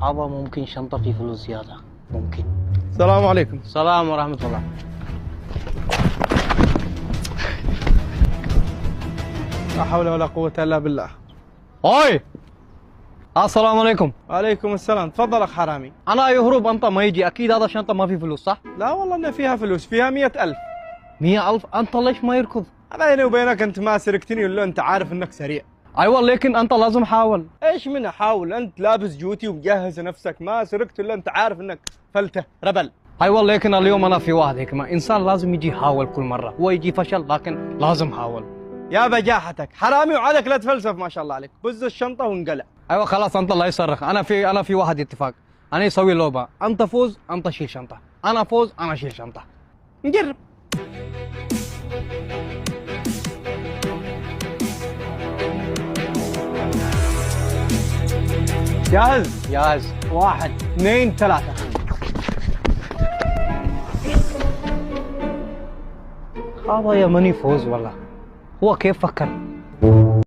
ابا ممكن شنطه في فلوس زياده ممكن. السلام عليكم. السلام ورحمه الله. لا حول ولا قوة إلا بالله. اوي السلام عليكم. وعليكم السلام. تفضل أخ حرامي. انا يهرب انت ما يجي اكيد هذا شنطه ما في فلوس صح؟ لا والله إن فيها فلوس، فيها 100,000. 100,000 انت ليش ما يركض؟ أنا بيني وبينك أنت ما سرقتني ولا أنت عارف إنك سريع. ايوه لكن انت لازم حاول. إيش من أحاول؟ أنت لابس جوتي ومجهز نفسك، ما سرقت ولا أنت عارف إنك فلتة ربل. ايوه لكن اليوم انا في واحد هيك ما انسان لازم يجي يحاول كل مره، هو يجي فشل لكن لازم حاول. يا بجاحتك حرامي وعليك لا تفلسف ما شاء الله عليك، بز الشنطة وانقلع. ايوه خلاص انت لا يصرخ، انا في واحد اتفاق، انا يسوي لعبه، انت فوز انت شيل شنطه، انا فوز انا شيل شنطه. نجرب. جاهز؟ جاهز. 1 2 3. هذا يا مني فوز والله، هو كيف فكر؟